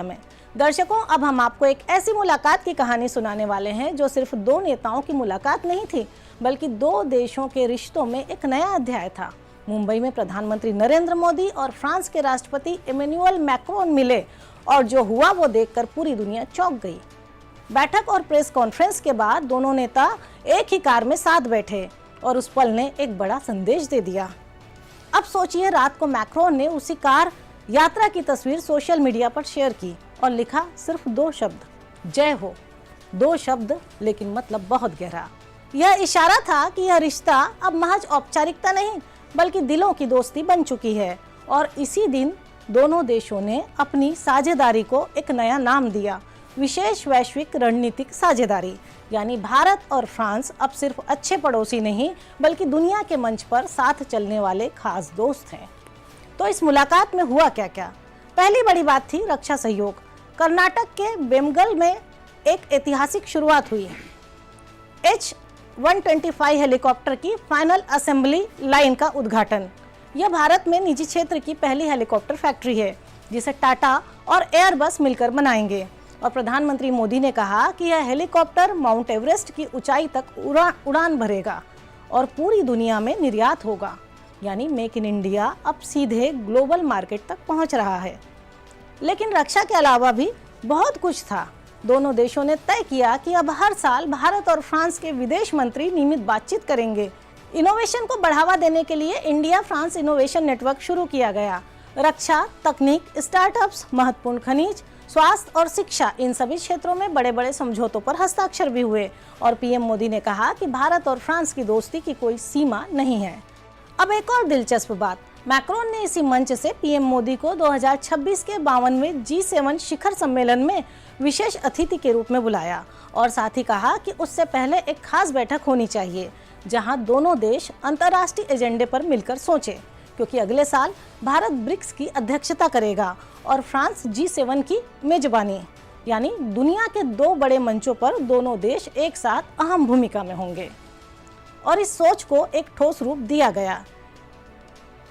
में दर्शकों, अब हम आपको एक ऐसी मुलाकात की कहानी सुनाने वाले हैं जो सिर्फ दो नेताओं की मुलाकात नहीं थी, बल्कि दो देशों के रिश्तों में एक नया अध्याय था। मुंबई में प्रधानमंत्री नरेंद्र मोदी और फ्रांस के राष्ट्रपति इमैनुअल मैक्रोन मिले और जो हुआ वो देखकर पूरी दुनिया चौंक गई। बैठक और प्रेस कॉन्फ्रेंस के बाद दोनों नेता एक ही कार में साथ बैठे और उस पल ने एक बड़ा संदेश दे दिया। अब सोचिए, रात को मैक्रोन ने उसी कार यात्रा की तस्वीर सोशल मीडिया पर शेयर की और लिखा सिर्फ दो शब्द, जय हो। दो शब्द, लेकिन मतलब बहुत गहरा। यह इशारा था कि यह रिश्ता अब महज औपचारिकता नहीं बल्कि दिलों की दोस्ती बन चुकी है। और इसी दिन दोनों देशों ने अपनी साझेदारी को एक नया नाम दिया, विशेष वैश्विक रणनीतिक साझेदारी। यानी भारत और फ्रांस अब सिर्फ अच्छे पड़ोसी नहीं बल्कि दुनिया के मंच पर साथ चलने वाले खास दोस्त हैं। तो इस मुलाकात में हुआ क्या क्या? पहली बड़ी बात थी रक्षा सहयोग। कर्नाटक के बेमगल में एक ऐतिहासिक शुरुआत हुई। H-125 हेलीकॉप्टर की फाइनल असेंबली लाइन का उद्घाटन। यह भारत में निजी क्षेत्र की पहली हेलीकॉप्टर फैक्ट्री है जिसे टाटा और एयरबस मिलकर बनाएंगे। और प्रधानमंत्री मोदी ने कहा कि यह हेलीकॉप्टर माउंट एवरेस्ट की ऊंचाई तक उड़ान भरेगा और पूरी दुनिया में निर्यात होगा। यानी मेक इन इंडिया अब सीधे ग्लोबल मार्केट तक पहुंच रहा है। लेकिन रक्षा के अलावा भी बहुत कुछ था। दोनों देशों ने तय किया कि अब हर साल भारत और फ्रांस के विदेश मंत्री नियमित बातचीत करेंगे। इनोवेशन को बढ़ावा देने के लिए इंडिया फ्रांस इनोवेशन नेटवर्क शुरू किया गया। रक्षा, तकनीक, स्टार्टअप्स, महत्वपूर्ण खनिज, स्वास्थ्य और शिक्षा, इन सभी क्षेत्रों में बड़े बड़े समझौतों पर हस्ताक्षर भी हुए। और पीएम मोदी ने कहा कि भारत और फ्रांस की दोस्ती की कोई सीमा नहीं है। अब एक और दिलचस्प बात, मैक्रोन ने इसी मंच से पीएम मोदी को 2026 के 52वें G7 शिखर सम्मेलन में विशेष अतिथि के रूप में बुलाया और साथ ही कहा कि उससे पहले एक खास बैठक होनी चाहिए जहां दोनों देश अंतर्राष्ट्रीय एजेंडे पर मिलकर सोचें, क्योंकि अगले साल भारत ब्रिक्स की अध्यक्षता करेगा और फ्रांस G7 की मेजबानी। यानी दुनिया के दो बड़े मंचों पर दोनों देश एक साथ अहम भूमिका में होंगे। और इस सोच को एक ठोस रूप दिया गया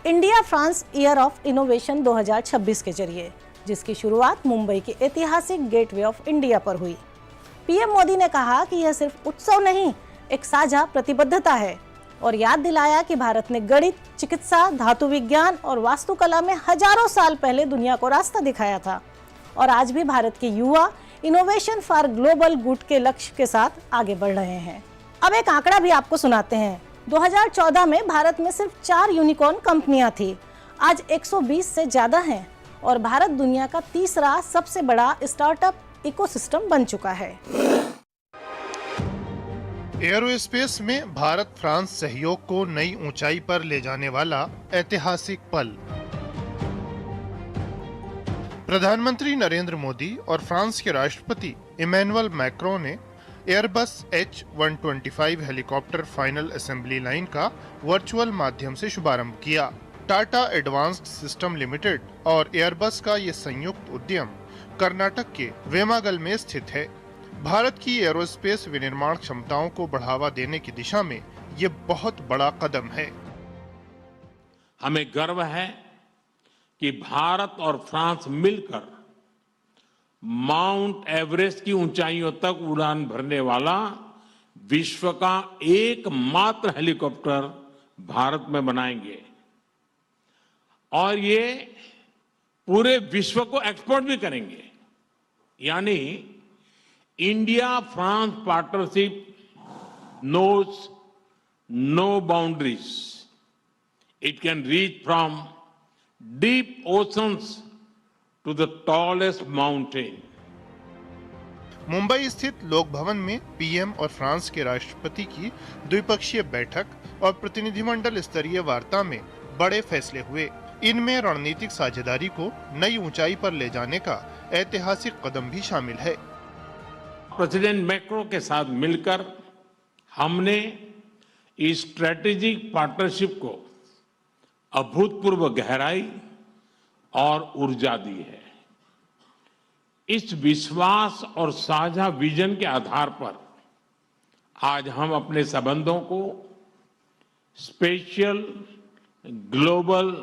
India France year of innovation 2026 के जरिए, जिसकी शुरुआत मुंबई के ऐतिहासिक गेटवे ऑफ इंडिया पर हुई। पीएम मोदी ने कहा कि यह सिर्फ उत्सव नहीं, एक साझा प्रतिबद्धता है और याद दिलाया कि भारत ने गणित, चिकित्सा, धातु विज्ञान और वास्तुकला में हजारों साल पहले दुनिया को रास्ता दिखाया था। और आज भी भारत के युवा इनोवेशन फॉर ग्लोबल गुड के लक्ष्य के साथ आगे बढ़ रहे हैं। अब एक आंकड़ा भी आपको सुनाते हैं। 2014 में भारत में सिर्फ 4 यूनिकॉर्न कंपनियां थी, आज 120 से ज्यादा हैं और भारत दुनिया का तीसरा सबसे बड़ा स्टार्टअप इकोसिस्टम बन चुका है। एयरोस्पेस में भारत फ्रांस सहयोग को नई ऊंचाई पर ले जाने वाला ऐतिहासिक पल। प्रधानमंत्री नरेंद्र मोदी और फ्रांस के राष्ट्रपति इमैनुअल मैक्रोन ने Airbus H-125 helicopter final assembly line का वर्चुअल माध्यम से शुभारंभ किया। टाटा एडवांस्ड सिस्टम लिमिटेड और एयरबस का ये संयुक्त उद्यम कर्नाटक के वेमागल में स्थित है। भारत की एरोस्पेस विनिर्माण क्षमताओं को बढ़ावा देने की दिशा में ये बहुत बड़ा कदम है। हमें गर्व है कि भारत और फ्रांस मिलकर माउंट एवरेस्ट की ऊंचाइयों तक उड़ान भरने वाला विश्व का एकमात्र हेलीकॉप्टर भारत में बनाएंगे और ये पूरे विश्व को एक्सपोर्ट भी करेंगे। यानी India France partnership knows no boundaries. It can reach from deep oceans to the tallest mountain. Mumbai स्थित लोक भवन में पीएम और फ्रांस के राष्ट्रपति की द्विपक्षीय बैठक और प्रतिनिधिमंडल स्तरीय वार्ता में बड़े फैसले हुए। इनमें रणनीतिक साझेदारी को नई ऊंचाई पर ले जाने का ऐतिहासिक कदम भी शामिल है। प्रेसिडेंट मैक्रो के साथ मिलकर हमने इस स्ट्रेटेजिक पार्टनरशिप को अभूतपूर्व गहराई और ऊर्जा दी है। इस विश्वास और साझा विजन के आधार पर आज हम अपने संबंधों को स्पेशल ग्लोबल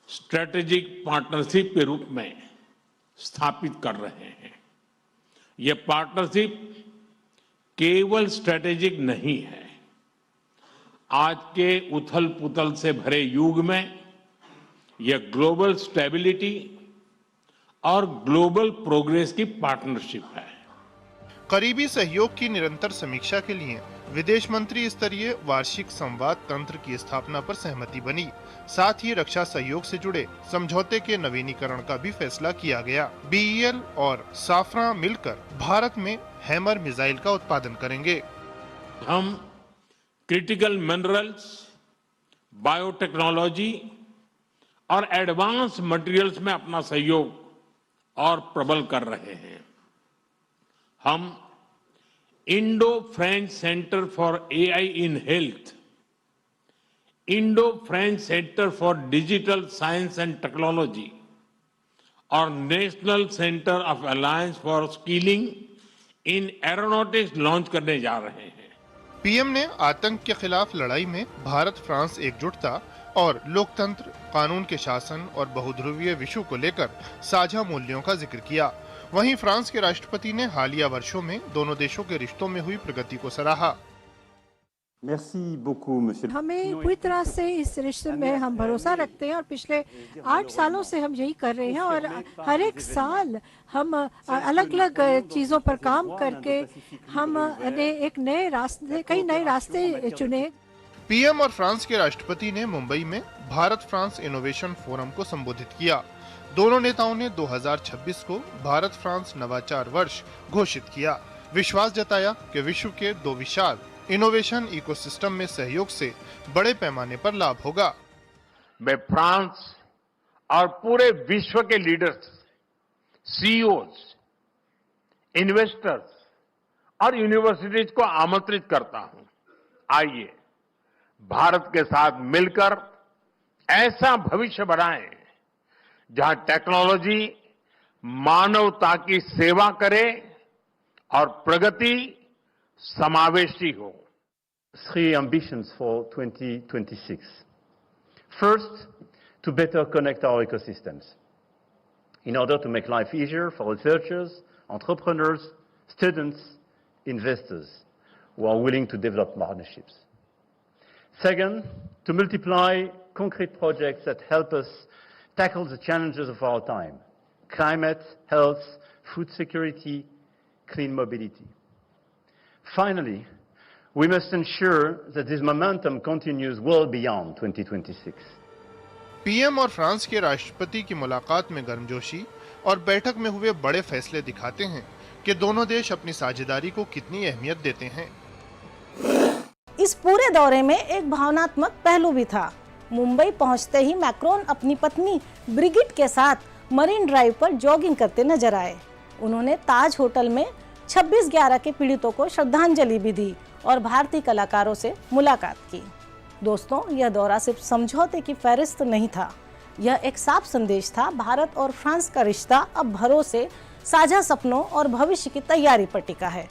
स्ट्रेटेजिक पार्टनरशिप के रूप में स्थापित कर रहे हैं। ये पार्टनरशिप केवल स्ट्रेटेजिक नहीं है। आज के उथल-पुथल से भरे युग में यह ग्लोबल स्टेबिलिटी और ग्लोबल प्रोग्रेस की पार्टनरशिप है। करीबी सहयोग की निरंतर समीक्षा के लिए विदेश मंत्री स्तरीय वार्षिक संवाद तंत्र की स्थापना पर सहमति बनी। साथ ही रक्षा सहयोग से जुड़े समझौते के नवीनीकरण का भी फैसला किया गया। बीईएल और साफरा मिलकर भारत में हैमर मिसाइल का उत्पादन करेंगे। हम क्रिटिकल मिनरल्स, बायोटेक्नोलॉजी और एडवांस मटेरियल्स में अपना सहयोग और प्रबल कर रहे हैं। हम Indo French centre for AI in health, Indo French centre for digital science and technology और national centre of alliance for skilling in aeronautics launch करने जा रहे हैं। पीएम ने आतंक के खिलाफ लड़ाई में भारत फ्रांस एकजुटता और लोकतंत्र, कानून के शासन और बहुध्रुवीय विश्व को लेकर साझा मूल्यों का जिक्र किया। वहीं फ्रांस के राष्ट्रपति ने हालिया वर्षों में दोनों देशों के रिश्तों में हुई प्रगति को सराहा। हमें पूरी तरह से इस रिश्ते में हम भरोसा रखते हैं और पिछले 8 सालों से हम यही कर रहे हैं और हर एक साल हम अलग अलग चीजों पर काम करके हमने कई नए रास्ते चुने। पीएम और फ्रांस के राष्ट्रपति ने मुंबई में भारत फ्रांस इनोवेशन फोरम को संबोधित किया। दोनों नेताओं ने 2026 को भारत फ्रांस नवाचार वर्ष घोषित किया। विश्वास जताया कि विश्व के दो विशाल इनोवेशन इकोसिस्टम में सहयोग से बड़े पैमाने पर लाभ होगा। मैं फ्रांस और पूरे विश्व के लीडर्स, सीईओज, इन्वेस्टर्स और यूनिवर्सिटीज को आमंत्रित करता हूं। आइए भारत के साथ मिलकर ऐसा भविष्य बनाएं जहां टेक्नोलॉजी मानवता की सेवा करे और प्रगति समावेशी हो। 3 ambitions for 2026. First, to better connect our ecosystems in order to make life easier for researchers, entrepreneurs, students, investors who are willing to develop partnerships. Second, to multiply concrete projects that help us tackle the challenges of our time: climate, health, food security, clean mobility. Finally, we must ensure that this momentum continues well beyond 2026. PM और France के राष्ट्रपति की मुलाकात में गर्मजोशी और बैठक में हुए बड़े फैसले दिखाते हैं कि दोनों देश अपनी साझेदारी को कितनी अहमियत देते हैं। इस पूरे दौरे में एक भावनात्मक पहलू भी था। मुंबई पहुंचते ही मैक्रोन अपनी पत्नी ब्रिगिट के साथ मरीन ड्राइव पर जॉगिंग करते नजर आए। उन्होंने ताज होटल में 26/11 के पीड़ितों को श्रद्धांजलि भी दी और भारतीय कलाकारों से मुलाकात की। दोस्तों, यह दौरा सिर्फ समझौते की फहरिस्त नहीं था, यह एक साफ संदेश था। भारत और फ्रांस का रिश्ता अब भरोसे, साझा सपनों और भविष्य की तैयारी पर टिका है।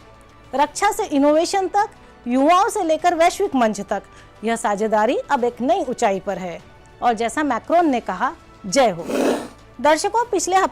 रक्षा से इनोवेशन तक, युवाओं से लेकर वैश्विक मंच तक, यह साझेदारी अब एक नई ऊंचाई पर है। और जैसा मैक्रोन ने कहा, जय हो। दर्शकों, पिछले हफ्ते